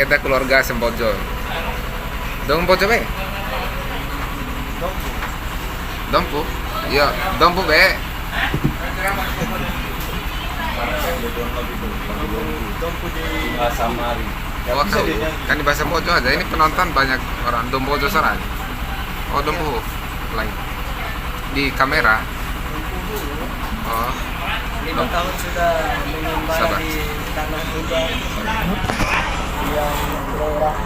kita keluarga Sembojo. Dong bojo be? Dompu? Iya, dompu be. Dompu di bahasa Mari. Oh, kan di bahasa Bojo aja. Ini penonton banyak orang Dombojo Soran. Oh, Dompu lain. Di kamera. Oh, 5 tahun sudah mengembara di tanah Kuda yang daerah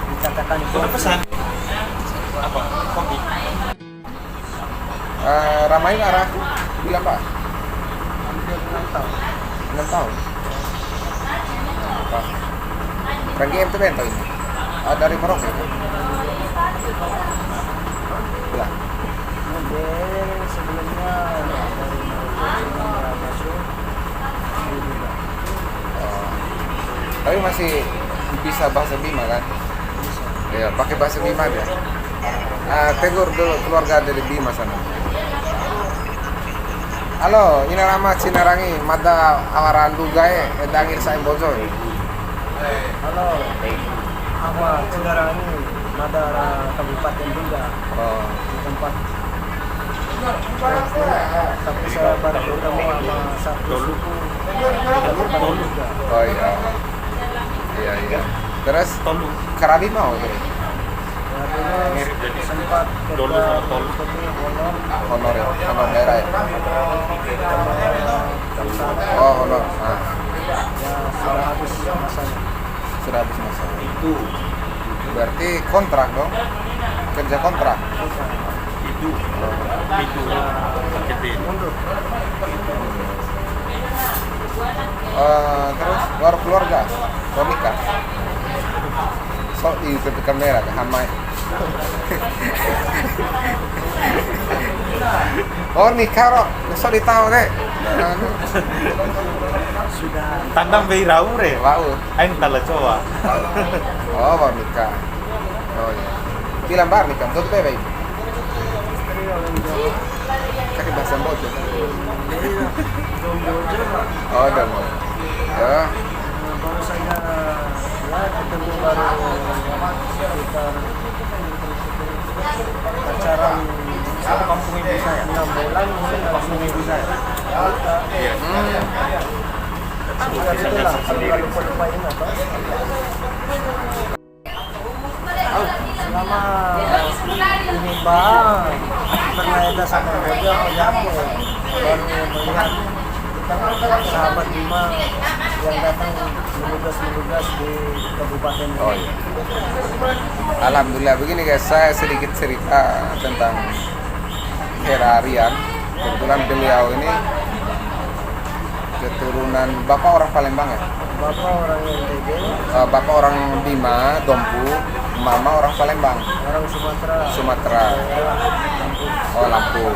dikatakan Pesan apa? Kopi. Ramai arah bilang Pak? hampir 6 tahun. 6 tahun. Apa? Pergi itu bento ini. Dari Maroko. Bilang. Model sebelumnya dari masuk juga. Tapi masih bisa bahasa Bima kan? Bisa. Ya, pakai bahasa Bima aja. Tegur dulu keluarga dari Bima sana. Halo, ini Rama Cinarangi, mada awaran dugae, edangir saing bojo. Halo, Ahmad Cidarani, Madara Kabupaten juga Oh, di tempat. Tapi saya baru ketemu sama satu suku jalur Bandung juga. oh iya. Iya, iya. Terus Tolu. Karabi mau gitu. Ya, dulu sempat Dolu kita sama Tolu. ketemu honor Honor ya, honor daerah ya. sama Oh, honor. Ah, ya sudah habis masanya. sudah habis masa. Itu Berarti kontrak dong? Kerja kontrak. itu paket D. Mundur. Terus baru keluarga, baru nikah. So di tepi kamera ke hamai. Oh nikah roh, so ditahu deh. Sudah Tandang bei raure. Laut. Ain tala coba. Oh baru nikah. Oh iya. Bilang baru nikah, tuh bebe. istri orang Jawa. Kakek bahasa bojo. Iya, Dombojo Pak. Oh dong. Ya. Baru saja ya ketemu baru sekitar pacaran Satu kampung ibu saya. 6 bulan mungkin langsung ibu saya. Iya. Sekitar itulah kalau lupa ingat Pak. Selama ini Bang pernah ada sama Bojo atau Japo baru melihat sahabat Bima yang datang menugas di kabupaten ini. Oh iya. Alhamdulillah begini guys, saya sedikit cerita tentang Hera Aryan. Kebetulan beliau ini keturunan bapak orang Palembang ya. Bapak orang NTB, Bapak orang Bima, Dompu, mama orang Palembang, orang Sumatera. Sumatera. Oh Lampung.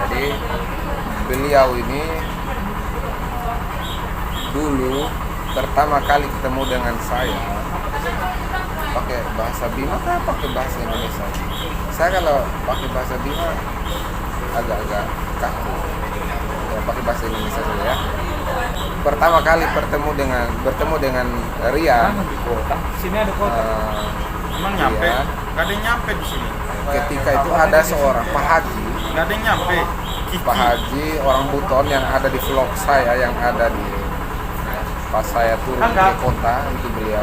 Jadi beliau ini dulu pertama kali ketemu dengan saya pakai bahasa Bima atau pakai bahasa Indonesia. Saya kalau pakai bahasa Bima agak-agak kaku. Ya, pakai bahasa Indonesia saja ya. Pertama kali bertemu dengan Ria. Sini ada kota. Emang nyampe? Iya. Gak ada yang nyampe di sini. Ketika itu ada seorang Pak Haji. Gak ada yang nyampe. Pak Haji orang Buton yang ada di vlog saya yang ada di pas saya turun ke kota itu beliau.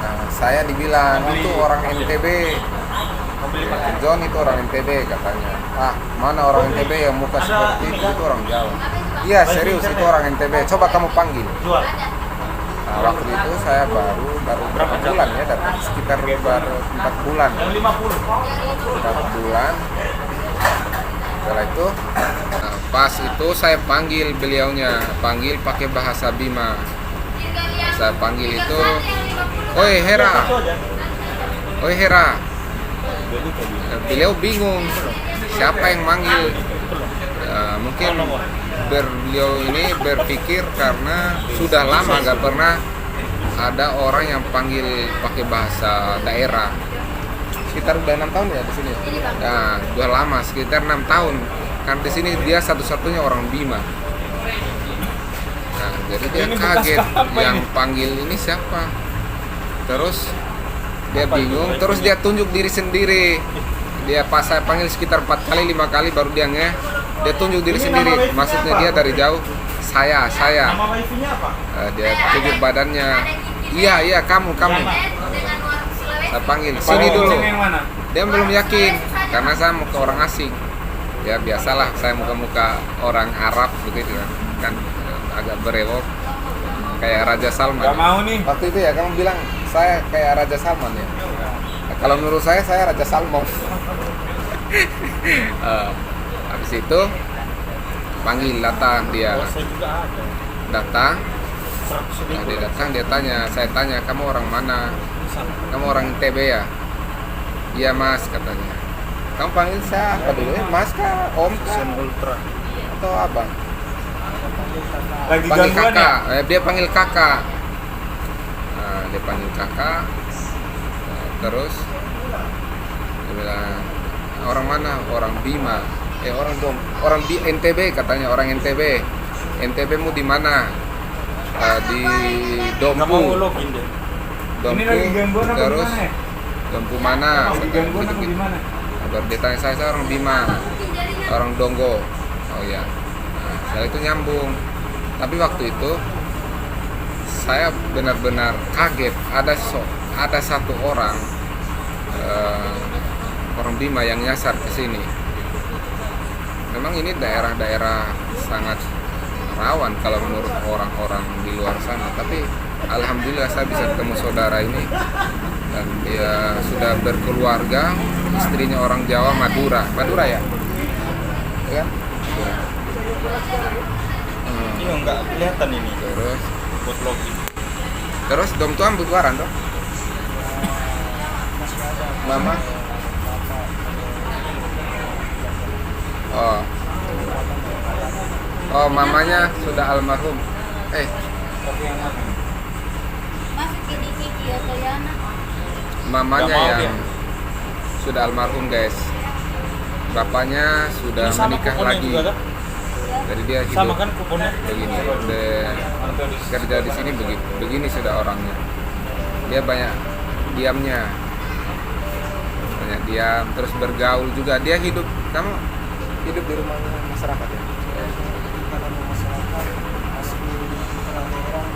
Nah, saya dibilang itu orang NTB. John itu orang NTB katanya. Ah, mana orang NTB yang muka seperti itu orang Jawa. Iya serius itu orang NTB. Coba kamu panggil. Jual. Nah, waktu itu saya baru berapa bulan ya datang sekitar baru 4 bulan. Yang 50. 4 bulan. Setelah itu pas itu saya panggil beliaunya, panggil pakai bahasa Bima. Saya panggil itu, "Oi Hera, oi Hera." Beliau bingung siapa yang manggil. Mungkin beliau ini berpikir karena sudah lama gak pernah ada orang yang panggil pakai bahasa daerah. Sekitar udah 6 tahun ya di sini. Nah, udah lama sekitar 6 tahun. Kan di sini dia satu-satunya orang Bima. Nah, Jadi dia Ini bekas kaget apa yang ini? panggil ini siapa. Terus dia bingung, terus dia tunjuk diri sendiri. Dia pas saya panggil sekitar 4 kali 5 kali baru dia ngeh. Dia tunjuk diri Ini sendiri. nama wifi-nya Maksudnya apa? dia dari jauh, saya. Nama wifi-nya apa? Dia tunjuk badannya. Iya, kamu. Saya panggil, sini Paling dulu. kenceng yang mana? Dia belum yakin karena saya mau ke orang asing. Ya biasalah saya muka-muka orang Arab begitu kan agak berewok kayak Raja Salman. Gak mau nih. Waktu itu ya kamu bilang saya kayak Raja Salman ya. Nah, kalau menurut saya Raja Salman. Habis itu panggil datang dia. Saya juga ada. Datang, 100 nah, ribu. dia datang dia tanya, saya tanya kamu orang mana? Kamu orang NTB ya? Iya mas katanya. Kamu panggil saya apa dulu ya? Mas kah? Om kah? Sen Ultra. Atau abang? Lagi Panggil gangguan ya? kakak. Dia panggil kakak. Nah, dia panggil kakak. Nah, terus dia bilang orang mana? Orang Bima. Orang di NTB katanya, orang NTB. NTB mu di mana? Di Gak mau Dompu. login deh. Dompu. Ini lagi gangguan apa Terus gimana ya? Dompu mana? Lagi gangguan apa gimana? Baru dia tanya saya orang Bima, orang Donggo. Oh ya, nah, saya itu nyambung. Tapi waktu itu saya benar-benar kaget. Ada satu orang orang Bima yang nyasar ke sini. Memang ini daerah-daerah sangat rawan kalau menurut orang-orang di luar sana. Tapi alhamdulillah saya bisa ketemu saudara ini dan dia sudah berkeluarga, istrinya orang Jawa, Madura ya? Ya. Ini nggak kelihatan ini. Terus Buat login. dom tuan bubaran dong. Mama. Oh, mamanya sudah almarhum. Tapi yang mana? Mamanya Nggak mau yang dia. sudah almarhum guys. Bapaknya sudah Ini sama menikah kuponnya lagi. juga kan? Jadi dia hidup Sama kan kuponnya? begini. Kerja di sini begini sudah orangnya. Dia banyak diamnya. Banyak diam, terus bergaul juga. Dia hidup, kamu hidup di rumah masyarakat ya? Kalau masyarakat asli daerah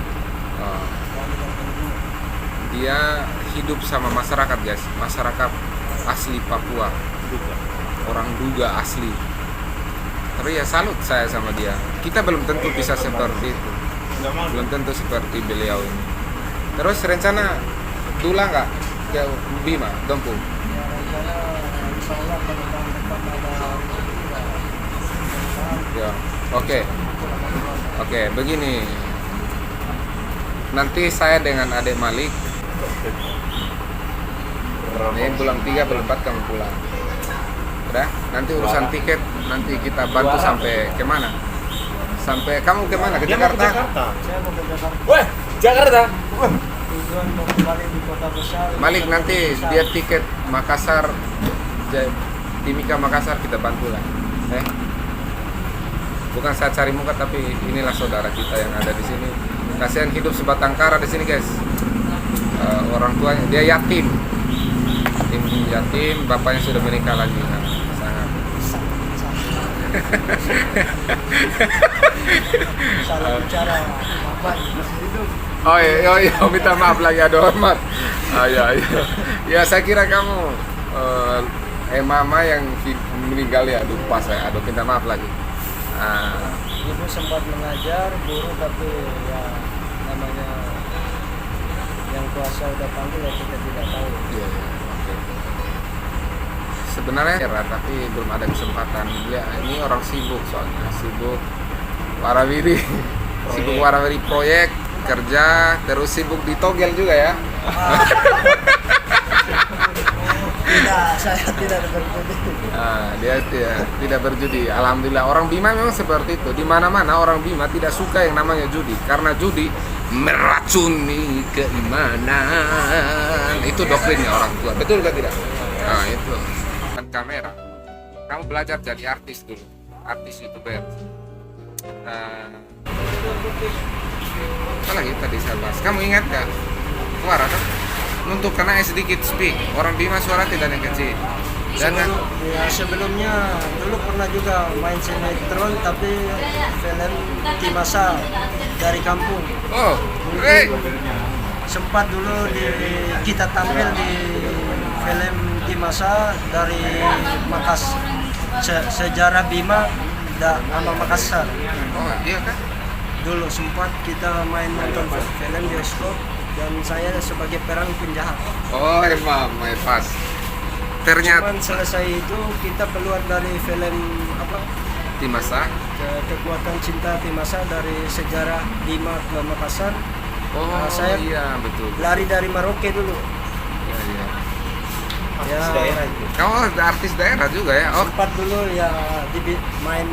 Oh. Dia hidup sama masyarakat guys, masyarakat asli Papua, orang Duga asli. Tapi ya salut saya sama dia. Kita belum tentu bisa seperti itu, Nggak mau. belum tentu seperti beliau ini. Terus rencana Dula nggak ke Bima, Dompu? ya rencana insya Allah pada tahun depan ada Ya, oke, begini. Nanti saya dengan adik Malik, ini bulan 3, bulan 4 kamu pulang. Udah, nanti urusan tiket nanti kita bantu sampai kemana? Sampai kamu kemana? Ke Dia mau ke Jakarta? Jakarta. saya mau ke Jakarta. Weh, Jakarta. Tujuan mau kembali di kota besar. Malik nanti dia tiket Makassar, Timika Makassar kita bantu lah. Bukan saya cari muka tapi inilah saudara kita yang ada di sini. Kasihan hidup sebatang kara di sini guys. Orang tuanya dia yatim, bapaknya sudah menikah lagi. Nah, sangat. Salah bicara apa itu? Oh iya, minta maaf lagi, ada hormat. Ya saya kira kamu mama yang meninggal ya, lupa saya. Aduh, minta maaf lagi. Ibu sempat mengajar guru tapi ya namanya yang kuasa udah panggil ya kita tidak tahu. Iya, oke. Sebenarnya ya, tapi belum ada kesempatan. Dia ini orang sibuk soalnya, sibuk warawiri, sibuk warawiri proyek, kerja, terus sibuk di togel juga ya. Tidak, saya tidak berjudi. Dia tidak berjudi. Alhamdulillah orang Bima memang seperti itu. Di mana-mana orang Bima tidak suka yang namanya judi karena judi meracuni keimanan. Itu doktrinnya orang tua. Betul nggak tidak? Nah itu kan kamera. Kamu belajar jadi artis dulu, artis YouTuber. apa lagi tadi saya bahas? Kamu ingat nggak? Suara kan? Untuk kena sedikit speak. Orang Bima suara tidak yang kecil. Dan Sebelumnya dulu pernah juga main sinetron tapi film Timasa dari kampung. oh, hey. Sempat dulu kita tampil di film Timasa dari sejarah Bima nama Makassar. Oh, iya kan? Dulu sempat kita main nonton film bioskop dan saya sebagai peran penjahat. Oh, emang, pas. Ternyata Cuman selesai itu kita keluar dari film apa? Timasa. Kekuatan Cinta Timasa dari sejarah Bima ke Makassar. Oh, saya iya betul. lari dari Maroke dulu. Iya, iya. Ya, Kamu artis daerah juga ya? Oh, sempat dulu ya main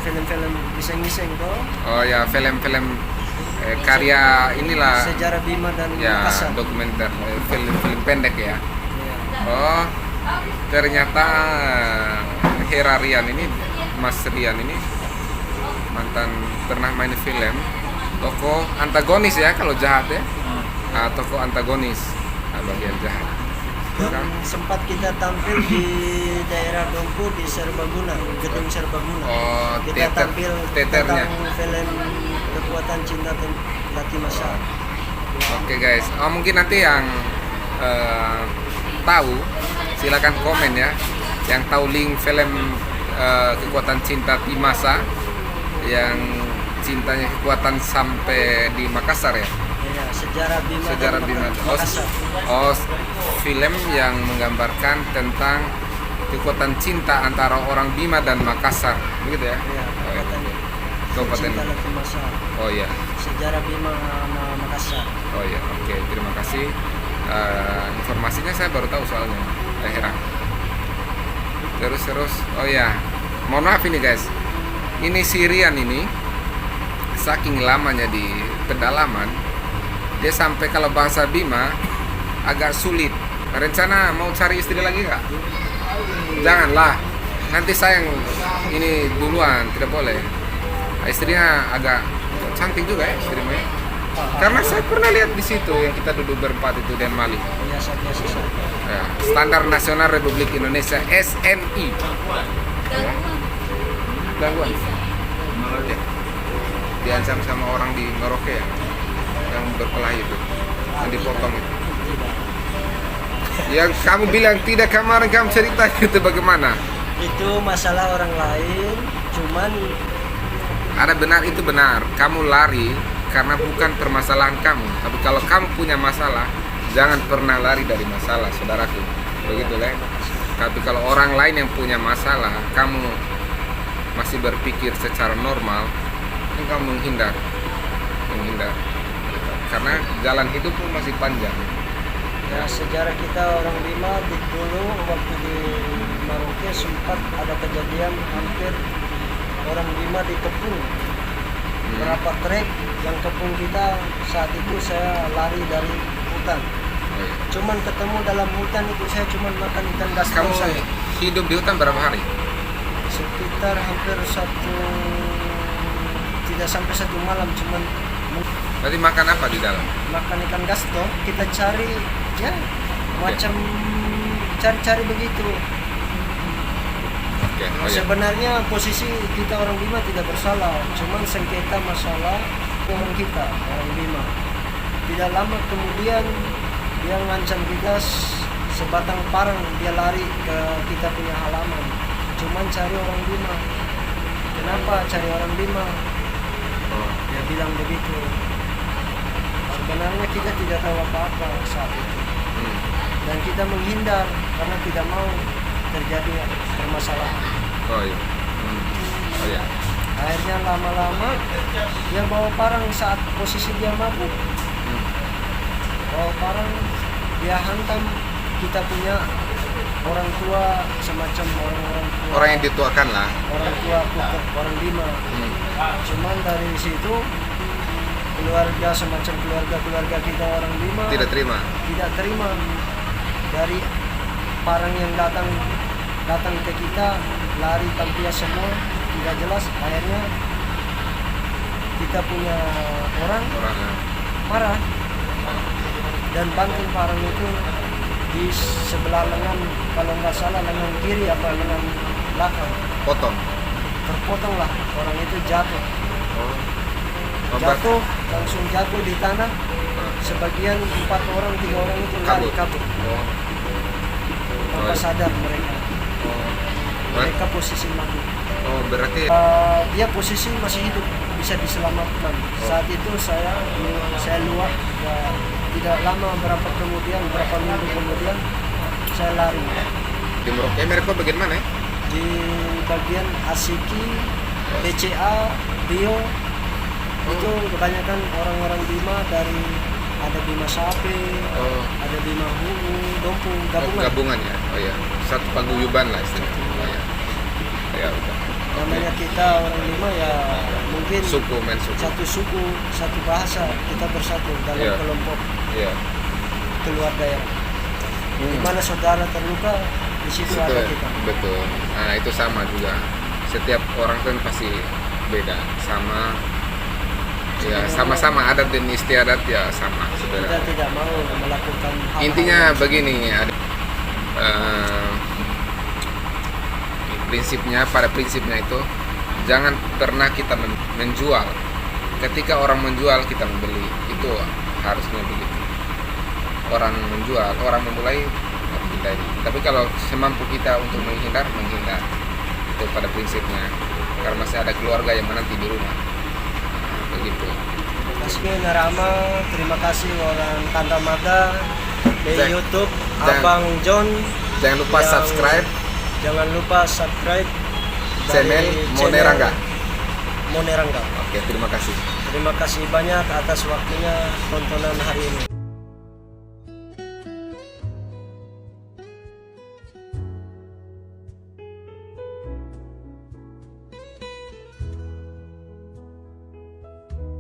film-film bising-bising tuh. oh ya film-film karya inilah Sejarah Bima dan ya Makassar. dokumenter, film-film pendek ya. Ya. Oh, ternyata Hera Rian ini, Mas Rian ini mantan pernah main film tokoh antagonis ya kalau jahat ya. Nah, tokoh antagonis, bagian jahat. Dan sempat kita tampil di daerah Dompu di Serbaguna, gedung Serbaguna. Oh, Kita tampil teaternya. tentang film Kekuatan Cinta Timasa. Oke guys, mungkin nanti yang tahu silakan komen ya. Yang tahu link film Kekuatan Cinta Timasa yang cintanya kekuatan sampai di Makassar ya. Ya, sejarah Bima. Sejarah dan Bima. Makassar. Oh, film yang menggambarkan tentang kekuatan cinta antara orang Bima dan Makassar, begitu ya? Ya, Kabupaten. Cinta Timasa. Oh ya. Sejarah Bima sama Makassar. Oh ya, oke, terima kasih. Informasinya saya baru tahu soalnya, heran. Terus, oh ya, mohon maaf ini guys. Ini Sirian ini, saking lamanya di pedalaman, dia sampai kalau bahasa Bima agak sulit. Rencana mau cari istri lagi nggak? Janganlah, nanti sayang ini duluan, tidak boleh. Istrinya agak cantik juga ya istrinya. Karena saya pernah lihat di situ yang kita duduk berempat itu dan Mali. Biasa-biasa saja. Ya, Standar Nasional Republik Indonesia SNI. Ya. Gangguan. Ya. Diancam sama orang di Merauke ya, yang berkelahi itu, yang dipotong itu. Yang kamu bilang tidak kemarin kamu cerita itu bagaimana? Itu masalah orang lain, cuman Ada benar itu benar. Kamu lari karena bukan permasalahan kamu. Tapi kalau kamu punya masalah, jangan pernah lari dari masalah, saudaraku. Begitu lah. Tapi kalau orang lain yang punya masalah, kamu masih berpikir secara normal, ini kamu menghindar. Karena jalan hidup pun masih panjang. ya sejarah kita orang Bima dulu waktu di Maroke sempat ada kejadian hampir orang Bima dikepung. Berapa trek yang kepung kita saat itu saya lari dari hutan. Oh, iya. Cuman ketemu dalam hutan itu saya cuman makan ikan gaston Kamu saja. hidup di hutan berapa hari? Sekitar hampir tidak sampai 1 malam, cuman Berarti makan apa di dalam? makan ikan gaston. Kita cari ya macam cari-cari begitu. Oke. Oh, iya. Sebenarnya posisi kita orang Bima tidak bersalah, cuman sengketa masalah orang kita orang Bima. Tidak lama kemudian dia ngancam kita sebatang parang, dia lari ke kita punya halaman. Cuman cari orang Bima. Kenapa cari orang Bima? Oh. Dia bilang begitu. Sebenarnya kita tidak tahu apa-apa saat itu. Dan kita menghindar karena tidak mau terjadi permasalahan. Oh iya. Oh iya. Akhirnya lama-lama dia bawa parang saat posisi dia mabuk. Bawa parang, dia hantam kita punya orang tua, semacam orang-orang tua. Orang yang dituakan lah. Orang tua orang Bima. Cuman dari situ keluarga, semacam keluarga kita orang Bima Tidak terima. tidak terima dari parang yang datang ke kita, lari tampil semua tidak jelas. Akhirnya kita punya orang Orang marah. Dan banting parang itu di sebelah lengan, kalau nggak salah lengan kiri apa lengan belakang. Potong. Terpotong lah, orang itu jatuh. Oh. Jatuh, langsung jatuh di tanah. Sebagian 4 orang, 3 orang itu lari kabur. Oh. Tanpa sadar mereka. Oh. Mereka posisi mati. Oh, berarti Dia posisi masih hidup, bisa diselamatkan. Saat itu saya luar, ya, tidak lama berapa minggu kemudian saya lari di Merauke mereka bagian mana ya? di bagian Asiki, BCA, Rio. Itu kebanyakan orang-orang Bima dari ada Bima Sape, Oh. ada Bima Hulu, Dompu, Oh, gabungan. gabungan ya. Oh ya. Satu paguyuban lah istilahnya. Oh ya. Ya udah. Namanya kita orang Bima ya mungkin Suku men suku. satu suku, satu bahasa, kita bersatu dalam Iya. kelompok Iya. keluarga yang di mana saudara terluka, di situ Situ ada ya. kita. Betul. Nah, itu sama juga. Setiap orang kan pasti beda. Sama ya sama-sama adat dan istiadat ya sama Kita sebenarnya. tidak mau melakukan hal-hal Intinya yang- begini, ada pada prinsipnya itu jangan pernah kita menjual. Ketika orang menjual kita membeli, itu harusnya begitu. Orang menjual, orang memulai harus kita ini. Tapi kalau semampu kita untuk menghindar itu pada prinsipnya. Karena masih ada keluarga yang menanti di rumah. Nah, begitu. Kasih Narama, terima kasih orang Tanda Mata di Jangan- YouTube jangan- Abang John. Jangan lupa Yang- subscribe Jangan lupa subscribe channel Monerangga. Monerangga. Oke, terima kasih. Terima kasih banyak atas waktunya tontonan hari ini.